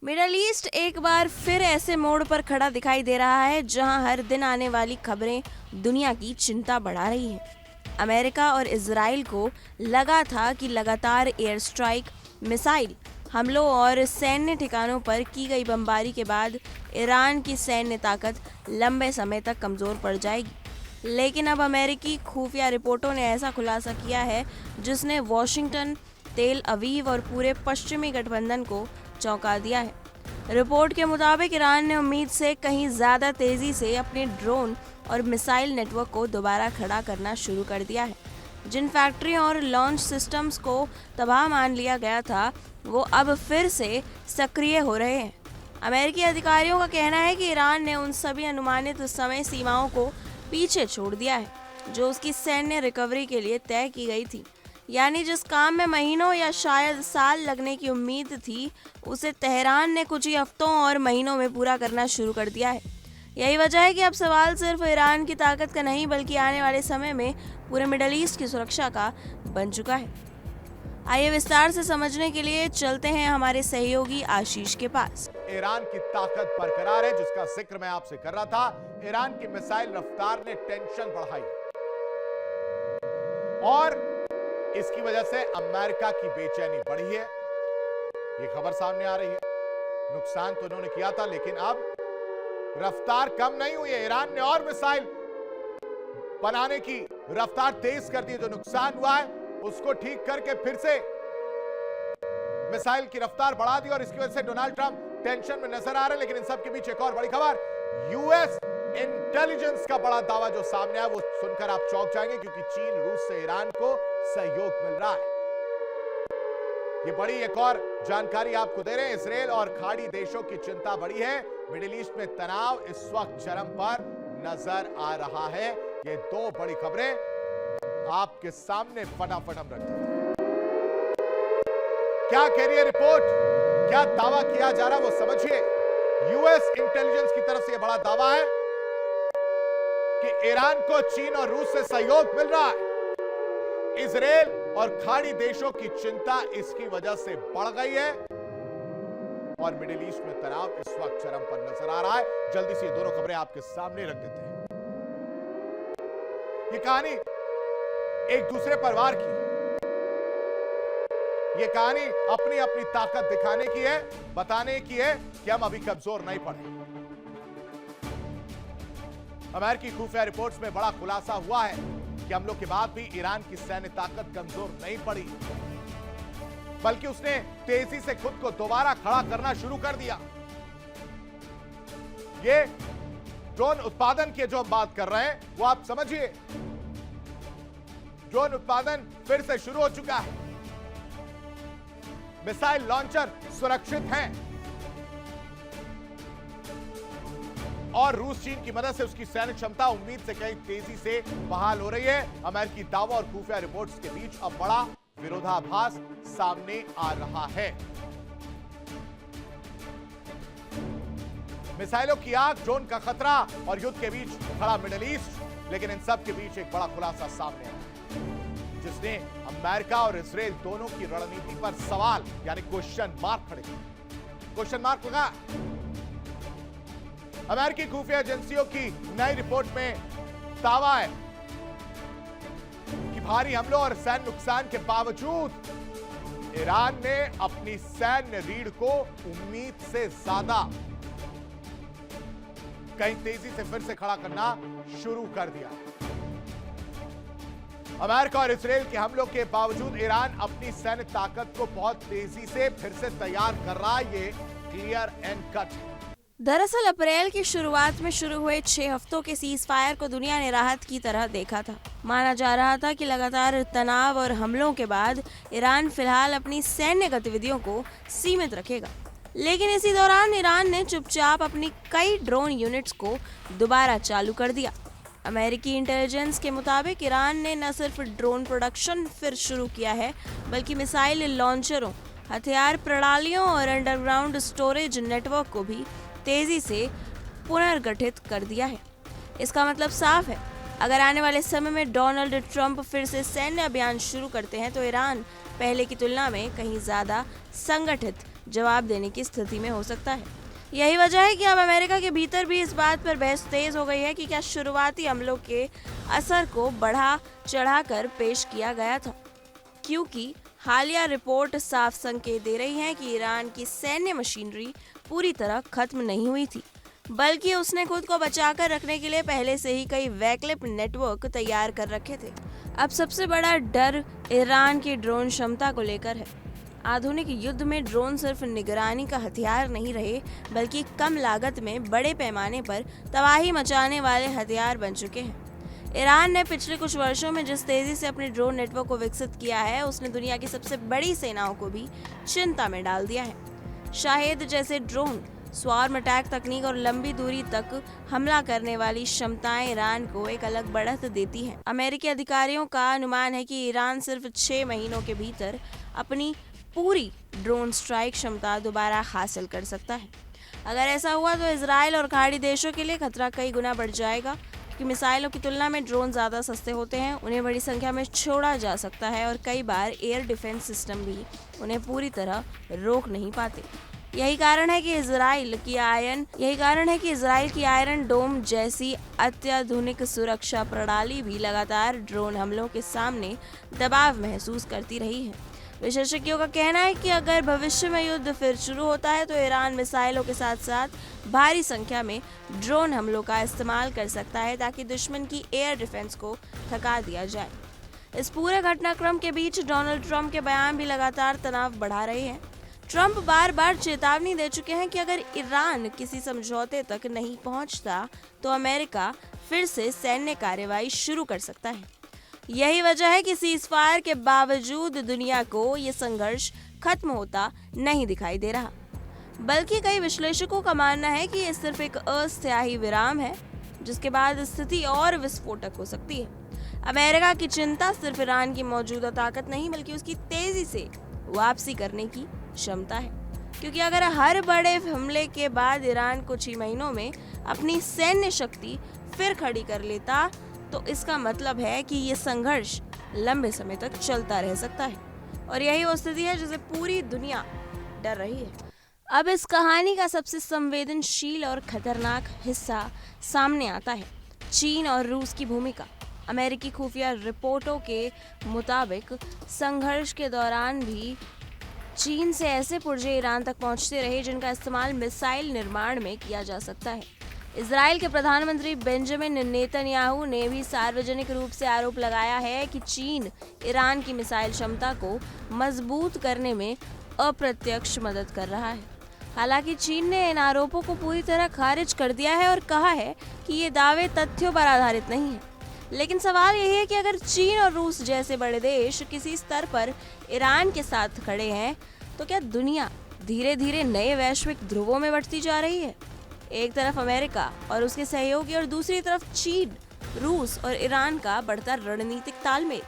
Middle east एक बार फिर ऐसे मोड़ पर खड़ा दिखाई दे रहा है जहां हर दिन आने वाली खबरें दुनिया की चिंता बढ़ा रही है। अमेरिका और इजराइल को लगा था कि लगातार एयर स्ट्राइक, मिसाइल हमलों और सैन्य ठिकानों पर की गई बमबारी के बाद ईरान की सैन्य ताकत लंबे समय तक कमजोर पड़ जाएगी। लेकिन अब अमेरिकी खुफिया रिपोर्टों ने ऐसा खुलासा किया है जिसने वॉशिंगटन, तेल अवीव और पूरे पश्चिमी गठबंधन को चौंका दिया है। रिपोर्ट के मुताबिक ईरान ने उम्मीद से कहीं ज्यादा तेजी से अपने ड्रोन और मिसाइल नेटवर्क को दोबारा खड़ा करना शुरू कर दिया है। जिन फैक्ट्रियों और लॉन्च सिस्टम्स को तबाह मान लिया गया था वो अब फिर से सक्रिय हो रहे हैं। अमेरिकी अधिकारियों का कहना है कि ईरान ने उन सभी अनुमानित समय सीमाओं को पीछे छोड़ दिया है जो उसकी सैन्य रिकवरी के लिए तय की गई थी। यानी जिस काम में महीनों या शायद साल लगने की उम्मीद थी उसे तेहरान ने कुछ ही हफ्तों और महीनों में पूरा करना शुरू कर दिया है। यही वजह है कि अब सवाल सिर्फ ईरान की ताकत का नहीं बल्कि आने वाले समय में पूरे मिडल ईस्ट की सुरक्षा का बन चुका है। आइए विस्तार से समझने के लिए चलते हैं हमारे सहयोगी आशीष के पास। ईरान की ताकत बरकरार है जिसका जिक्र मैं आपसे कर रहा था। ईरान की मिसाइल रफ्तार ने टेंशन बढ़ाई और इसकी वजह से अमेरिका की बेचैनी बढ़ी है। ये खबर सामने आ रही है। नुकसान तो उन्होंने किया था लेकिन अब रफ्तार कम नहीं हुई है। ईरान ने और मिसाइल बनाने की रफ्तार तेज कर दी। जो नुकसान हुआ है उसको ठीक करके फिर से मिसाइल की रफ्तार बढ़ा दी और इसकी वजह से डोनाल्ड ट्रंप टेंशन में नजर आ रहे हैं। लेकिन इन सब के बीच एक और बड़ी खबर, यूएस इंटेलिजेंस का बड़ा दावा जो सामने आया वो सुनकर आप चौंक जाएंगे क्योंकि चीन, रूस से ईरान को सहयोग मिल रहा है। ये बड़ी एक और जानकारी आपको दे रहे हैं। इजराइल और खाड़ी देशों की चिंता बढ़ी है। मिडिल ईस्ट में तनाव इस वक्त चरम पर नजर आ रहा है। ये दो बड़ी खबरें आपके सामने फटाफट हम रखते हैं। क्या कह रही है रिपोर्ट, क्या दावा किया जा रहा है वो समझिए। यूएस इंटेलिजेंस की तरफ से यह बड़ा दावा है कि ईरान को चीन और रूस से सहयोग मिल रहा है। इजराइल और खाड़ी देशों की चिंता इसकी वजह से बढ़ गई है और मिडिल ईस्ट में तनाव इस वक्त चरम पर नजर आ रहा है। जल्दी से ये दोनों खबरें आपके सामने रख देते हैं। ये कहानी एक दूसरे परिवार की है। ये कहानी अपनी अपनी ताकत दिखाने की है, बताने की है कि हम अभी कमजोर नहीं पड़े। अमेरिकी खुफिया रिपोर्ट्स में बड़ा खुलासा हुआ है कि हमलों के बाद भी ईरान की सैन्य ताकत कमजोर नहीं पड़ी बल्कि उसने तेजी से खुद को दोबारा खड़ा करना शुरू कर दिया। ये ड्रोन उत्पादन की जो हम बात कर रहे हैं वो आप समझिए। ड्रोन उत्पादन फिर से शुरू हो चुका है। मिसाइल लॉन्चर सुरक्षित हैं और रूस चीन की मदद से उसकी सैन्य क्षमता उम्मीद से कहीं तेजी से बहाल हो रही है। अमेरिकी दावा और खुफिया रिपोर्ट्स के बीच अब बड़ा विरोधाभास सामने आ रहा है। मिसाइलों की आग, ड्रोन का खतरा और युद्ध के बीच खड़ा मिडिल ईस्ट। लेकिन इन सब के बीच एक बड़ा खुलासा सामने आया जिसने अमेरिका और इजराइल दोनों की रणनीति पर सवाल यानी क्वेश्चन मार्क खड़े किए। क्वेश्चन मार्क लगा। अमेरिकी खुफिया एजेंसियों की नई रिपोर्ट में दावा है कि भारी हमलों और सैन्य नुकसान के बावजूद ईरान ने अपनी सैन्य रीढ़ को उम्मीद से ज्यादा कहीं तेजी से फिर से खड़ा करना शुरू कर दिया। अमेरिका और इजराइल के हमलों के बावजूद ईरान अपनी सैन्य ताकत को बहुत तेजी से फिर से तैयार कर रहा है। ये क्लियर एंड कट है। दरअसल अप्रैल की शुरुआत में शुरू हुए 6 हफ्तों के सीज फायर को दुनिया ने राहत की तरह देखा था। माना जा रहा था कि लगातार तनाव और हमलों के बाद ईरान फिलहाल अपनी सैन्य गतिविधियों को सीमित रखेगा। लेकिन इसी दौरान ईरान ने चुपचाप अपनी कई ड्रोन यूनिट्स को दोबारा चालू कर दिया। अमेरिकी इंटेलिजेंस के मुताबिक ईरान ने न सिर्फ ड्रोन प्रोडक्शन फिर शुरू किया है बल्कि मिसाइल लॉन्चरों, हथियार प्रणालियों और अंडरग्राउंड स्टोरेज नेटवर्क को भी तेजी से पुनर्गठित कर दिया है। इसका मतलब साफ है, अगर आने वाले समय में डोनाल्ड ट्रंप फिर से सैन्य अभियान शुरू करते हैं तो ईरान पहले की तुलना में कहीं ज्यादा संगठित जवाब देने की स्थिति में हो सकता है। यही वजह है कि अब अमेरिका के भीतर भी इस बात पर बहस तेज हो गई है कि क्या शुरुआती हमलों के असर को बढ़ा चढ़ाकर पेश किया गया था, क्योंकि हालिया रिपोर्ट साफ संकेत दे रही है कि ईरान की सैन्य मशीनरी पूरी तरह खत्म नहीं हुई थी, बल्कि उसने खुद को बचाकर रखने के लिए पहले से ही कई वैकल्पिक नेटवर्क तैयार कर रखे थे। अब सबसे बड़ा डर ईरान की ड्रोन क्षमता को लेकर है। आधुनिक युद्ध में ड्रोन सिर्फ निगरानी का हथियार नहीं रहे, बल्कि कम लागत में बड़े पैमाने पर तबाही मचाने वाले हथियार बन चुके हैं। ईरान ने पिछले कुछ वर्षों में जिस तेजी से अपने ड्रोन नेटवर्क को विकसित किया है, उसने दुनिया की सबसे बड़ी सेनाओं को भी चिंता में डाल दिया है। शाहेद जैसे ड्रोन, स्वार्म अटैक तकनीक और लंबी दूरी तक हमला करने वाली क्षमताएं ईरान को एक अलग बढ़त देती हैं। अमेरिकी अधिकारियों का अनुमान है कि ईरान सिर्फ 6 महीनों के भीतर अपनी पूरी ड्रोन स्ट्राइक क्षमता दोबारा हासिल कर सकता है। अगर ऐसा हुआ तो इजराइल और खाड़ी देशों के लिए खतरा कई गुना बढ़ जाएगा, क्योंकि मिसाइलों की तुलना में ड्रोन ज़्यादा सस्ते होते हैं, उन्हें बड़ी संख्या में छोड़ा जा सकता है और कई बार एयर डिफेंस सिस्टम भी उन्हें पूरी तरह रोक नहीं पाते। यही कारण है कि इजराइल की आयरन डोम जैसी अत्याधुनिक सुरक्षा प्रणाली भी लगातार ड्रोन हमलों के सामने दबाव महसूस करती रही है। विशेषज्ञों का कहना है कि अगर भविष्य में युद्ध फिर शुरू होता है तो ईरान मिसाइलों के साथ साथ भारी संख्या में ड्रोन हमलों का इस्तेमाल कर सकता है, ताकि दुश्मन की एयर डिफेंस को थका दिया जाए। इस पूरे घटनाक्रम के बीच डोनाल्ड ट्रंप के बयान भी लगातार तनाव बढ़ा रहे हैं। ट्रंप बार बार चेतावनी दे चुके हैं कि अगर ईरान किसी समझौते तक नहीं पहुंचता तो अमेरिका फिर से सैन्य कार्रवाई शुरू कर सकता है। यही वजह है कि सीज़फायर के बावजूद दुनिया को ये संघर्ष खत्म होता नहीं दिखाई दे रहा, बल्कि कई विश्लेषकों का मानना है कि ये सिर्फ एक अस्थायी विराम है, जिसके बाद स्थिति और विस्फोटक हो सकती है। अमेरिका की चिंता सिर्फ ईरान की मौजूदा ताकत नहीं, बल्कि उसकी तेजी से वापसी करने की क्षमता है, क्योंकि अगर हर बड़े हमले के बाद ईरान कुछ ही महीनों में अपनी सैन्य शक्ति फिर खड़ी कर लेता, तो इसका मतलब है कि ये संघर्ष लंबे समय तक चलता रह सकता है, और यही वो स्थिति है जिसे पूरी दुनिया डर रही है। अब इस कहानी का सबसे संवेदनशील और खतरनाक हिस्सा सामने आता है, चीन और रूस की भूमिका। अमेरिकी खुफिया रिपोर्टों के मुताबिक संघर्ष के दौरान भी चीन से ऐसे पुर्जे ईरान तक पहुंचते रहे जिनका इस्तेमाल मिसाइल निर्माण में किया जा सकता है। इजराइल के प्रधानमंत्री बेंजामिन नेतन्याहू ने भी सार्वजनिक रूप से आरोप लगाया है कि चीन ईरान की मिसाइल क्षमता को मजबूत करने में अप्रत्यक्ष मदद कर रहा है। हालांकि चीन ने इन आरोपों को पूरी तरह खारिज कर दिया है और कहा है कि ये दावे तथ्यों पर आधारित नहीं है। लेकिन सवाल यही है कि अगर चीन और रूस जैसे बड़े देश किसी स्तर पर ईरान के साथ खड़े हैं, तो क्या दुनिया धीरे धीरे नए वैश्विक ध्रुवों में बढ़ती जा रही है? एक तरफ अमेरिका और उसके सहयोगी और दूसरी तरफ चीन, रूस और ईरान का बढ़ता रणनीतिक तालमेल।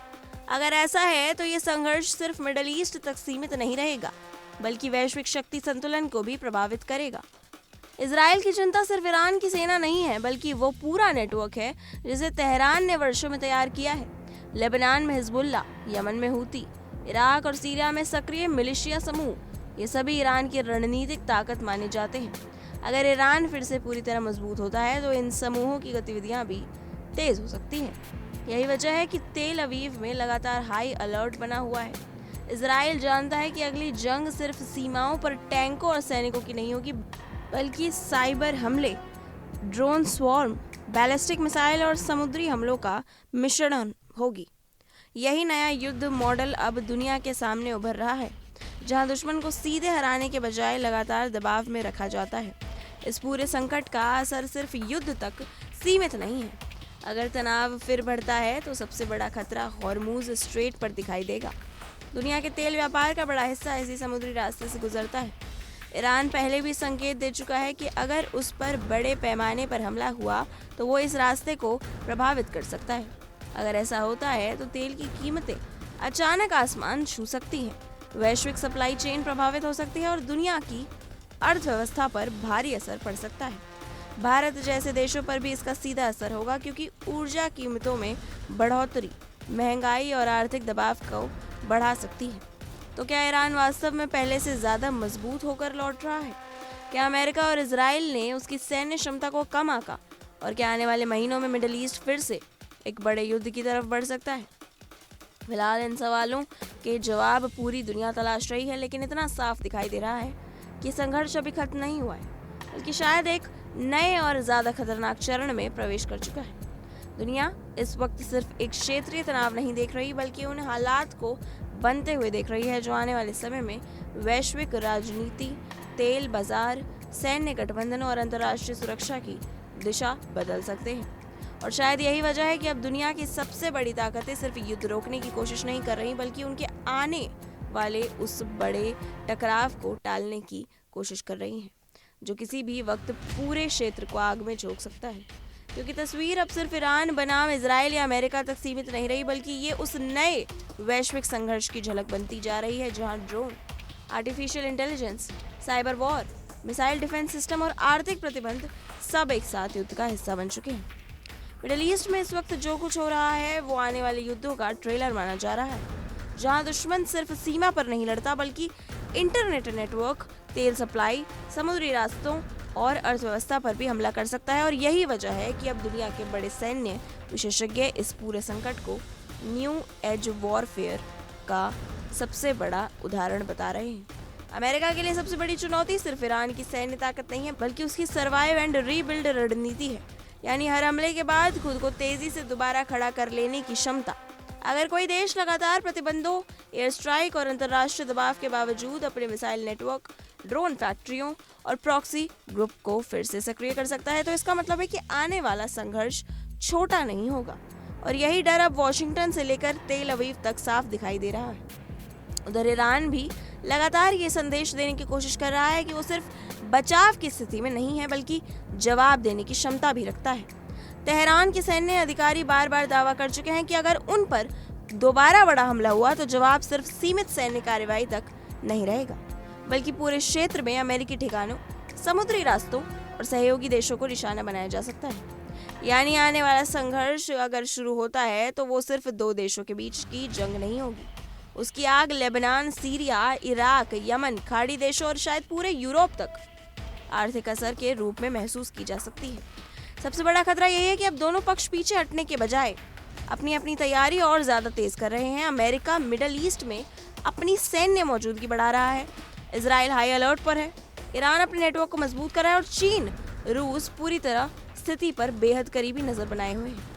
अगर ऐसा है तो ये संघर्ष सिर्फ मिडिल ईस्ट तक सीमित नहीं रहेगा, बल्कि वैश्विक शक्ति संतुलन को भी प्रभावित करेगा। इजराइल की चिंता सिर्फ ईरान की सेना नहीं है, बल्कि वो पूरा नेटवर्क है जिसे तेहरान ने वर्षों में तैयार किया है। लेबनान में हिजबुल्ला, यमन में हूती, इराक और सीरिया में सक्रिय मिलिशिया समूह, ये सभी ईरान की रणनीतिक ताकत माने जाते हैं। अगर ईरान फिर से पूरी तरह मजबूत होता है तो इन समूहों की गतिविधियां भी तेज हो सकती हैं। यही वजह है कि तेल अवीव में लगातार हाई अलर्ट बना हुआ है। इजराइल जानता है कि अगली जंग सिर्फ सीमाओं पर टैंकों और सैनिकों की नहीं होगी, बल्कि साइबर हमले, ड्रोन स्वॉर्म, बैलिस्टिक मिसाइल और समुद्री हमलों का मिश्रण होगी। यही नया युद्ध मॉडल अब दुनिया के सामने उभर रहा है, जहां दुश्मन को सीधे हराने के बजाय लगातार दबाव में रखा जाता है। इस पूरे संकट का असर सिर्फ युद्ध तक सीमित नहीं है। अगर तनाव फिर बढ़ता है तो सबसे बड़ा खतरा हॉर्मूज स्ट्रेट पर दिखाई देगा। दुनिया के तेल व्यापार का बड़ा हिस्सा इसी समुद्री रास्ते से गुजरता है। ईरान पहले भी संकेत दे चुका है कि अगर उस पर बड़े पैमाने पर हमला हुआ तो वो इस रास्ते को प्रभावित कर सकता है। अगर ऐसा होता है तो तेल की कीमतें अचानक आसमान छू सकती हैं, वैश्विक सप्लाई चेन प्रभावित हो सकती है और दुनिया की अर्थव्यवस्था पर भारी असर पड़ सकता है। भारत जैसे देशों पर भी इसका सीधा असर होगा, क्योंकि ऊर्जा कीमतों में बढ़ोतरी महंगाई और आर्थिक दबाव को बढ़ा सकती है। तो क्या ईरान वास्तव में पहले से ज्यादा मजबूत होकर लौट रहा है? क्या अमेरिका और इजराइल ने उसकी सैन्य क्षमता को कम आंका? और क्या आने वाले महीनों में मिडिल ईस्ट फिर से एक बड़े युद्ध की तरफ बढ़ सकता है? फिलहाल इन सवालों के जवाब पूरी दुनिया तलाश रही है, लेकिन इतना साफ दिखाई दे रहा है कि संघर्ष अभी खत्म नहीं हुआ है, बल्कि शायद एक नए और ज्यादा खतरनाक चरण में प्रवेश कर चुका है। दुनिया इस वक्त सिर्फ एक क्षेत्रीय तनाव नहीं देख रही, बल्कि उन हालात को बनते हुए देख रही है जो आने वाले समय में वैश्विक राजनीति, तेल बाजार, सैन्य गठबंधन और अंतर्राष्ट्रीय सुरक्षा की दिशा बदल सकते हैं। और शायद यही वजह है कि अब दुनिया की सबसे बड़ी ताकतें सिर्फ युद्ध रोकने की कोशिश नहीं कर रही, बल्कि उनके आने वाले उस बड़े टकराव को टालने की कोशिश कर रही हैं, जो किसी भी वक्त पूरे क्षेत्र को आग में झोंक सकता है। क्योंकि तस्वीर अब सिर्फ ईरान बनाम इजराइल या अमेरिका तक सीमित नहीं रही, बल्कि ये उस नए वैश्विक संघर्ष की झलक बनती जा रही है जहां drone, artificial intelligence, cyber war, missile defence system और आर्थिक प्रतिबंध सब एक साथ युद्ध का हिस्सा बन चुके हैं। मिडिल ईस्ट में इस वक्त जो कुछ हो रहा है वो आने वाले युद्धों का ट्रेलर माना जा रहा है, जहां दुश्मन सिर्फ सीमा पर नहीं लड़ता, बल्कि इंटरनेट नेटवर्क, तेल सप्लाई, समुद्री रास्तों और अर्थव्यवस्था पर भी हमला कर सकता है। और यही वजह है कि अब दुनिया के बड़े सैन्य विशेषज्ञ इस पूरे संकट को न्यू एज वॉरफेयर का सबसे बड़ा उदाहरण बता रहे हैं। अमेरिका के लिए सबसे बड़ी चुनौती सिर्फ ईरान की सैन्य ताकत नहीं है, बल्कि उसकी सर्वाइव एंड रीबिल्ड रणनीति है, यानी हर हमले के बाद खुद को तेजी से दोबारा खड़ा कर लेने की क्षमता। अगर कोई देश लगातार प्रतिबंधों, एयर स्ट्राइक और अंतर्राष्ट्रीय दबाव के बावजूद अपने मिसाइल नेटवर्क, ड्रोन फैक्ट्रियों और प्रॉक्सी ग्रुप को फिर से सक्रिय कर सकता है, तो इसका मतलब है कि आने वाला संघर्ष छोटा नहीं होगा। और यही डर अब वॉशिंगटन से लेकर तेल अवीव तक साफ दिखाई दे रहा है। उधर ईरान भी लगातार ये संदेश देने की कोशिश कर रहा है कि वो सिर्फ बचाव की स्थिति में नहीं है, बल्कि जवाब देने की क्षमता भी रखता है। तेहरान के सैन्य अधिकारी बार बार दावा कर चुके हैं कि अगर उन पर दोबारा बड़ा हमला हुआ तो जवाब सिर्फ सीमित सैन्य कार्रवाई तक नहीं रहेगा, बल्कि पूरे क्षेत्र में अमेरिकी ठिकानों, समुद्री रास्तों और सहयोगी देशों को निशाना बनाया जा सकता है। यानी आने वाला संघर्ष अगर शुरू होता है तो वो सिर्फ दो देशों के बीच की जंग नहीं होगी, उसकी आग लेबनान, सीरिया, इराक, यमन, खाड़ी देशों और शायद पूरे यूरोप तक आर्थिक असर के रूप में महसूस की जा सकती है। सबसे बड़ा खतरा यही है कि अब दोनों पक्ष पीछे हटने के बजाय अपनी अपनी तैयारी और ज्यादा तेज कर रहे हैं। अमेरिका मिडिल ईस्ट में अपनी सैन्य मौजूदगी बढ़ा रहा है, इजराइल हाई अलर्ट पर है, ईरान अपने नेटवर्क को मजबूत कर रहा है और चीन, रूस पूरी तरह स्थिति पर बेहद करीबी नजर बनाए हुए हैं।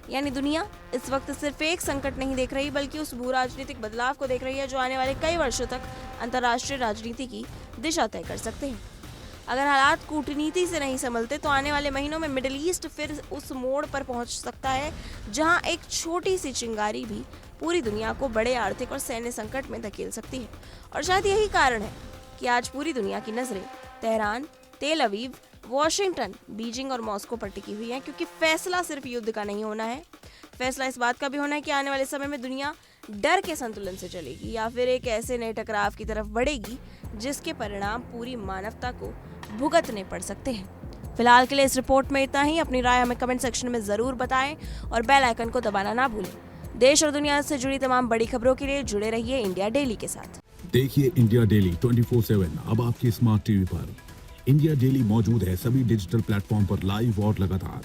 यानी दुनिया इस वक्त सिर्फ एक संकट नहीं देख रही, बल्कि उस भू राजनीतिक बदलाव को देख रही है जो आने वाले कई वर्षों तक अंतर्राष्ट्रीय राजनीति की दिशा तय कर सकते हैं। अगर हालात कूटनीति से नहीं संभलते तो आने वाले महीनों में मिडिल ईस्ट फिर उस मोड़ पर पहुंच सकता है जहां एक छोटी सी चिंगारी भी पूरी दुनिया को बड़े आर्थिक और सैन्य संकट में धकेल सकती है। और शायद यही कारण है कि आज पूरी दुनिया की नजरें तेहरान, तेल अवीव, वॉशिंगटन, बीजिंग और मॉस्को पर टिकी हुई है, क्योंकि फैसला सिर्फ युद्ध का नहीं होना है, फैसला इस बात का भी होना है कि आने वाले समय में दुनिया डर के संतुलन से चलेगी या फिर एक ऐसे नए टकराव की तरफ बढ़ेगी जिसके परिणाम पूरी मानवता को भुगतने पड़ सकते हैं। फिलहाल के लिए इस रिपोर्ट में इतना ही। अपनी राय हमें कमेंट सेक्शन में जरूर बताएं और बेल आइकन को दबाना ना भूलें। देश और दुनिया से जुड़ी तमाम बड़ी खबरों के लिए जुड़े रहिए इंडिया डेली के साथ। देखिए इंडिया डेली 24/7 अब आपकी स्मार्ट टीवी पर। इंडिया डेली मौजूद है सभी डिजिटल प्लेटफॉर्म पर लाइव और लगातार।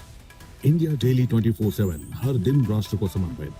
इंडिया डेली 24/7 हर दिन राष्ट्र को समर्पित।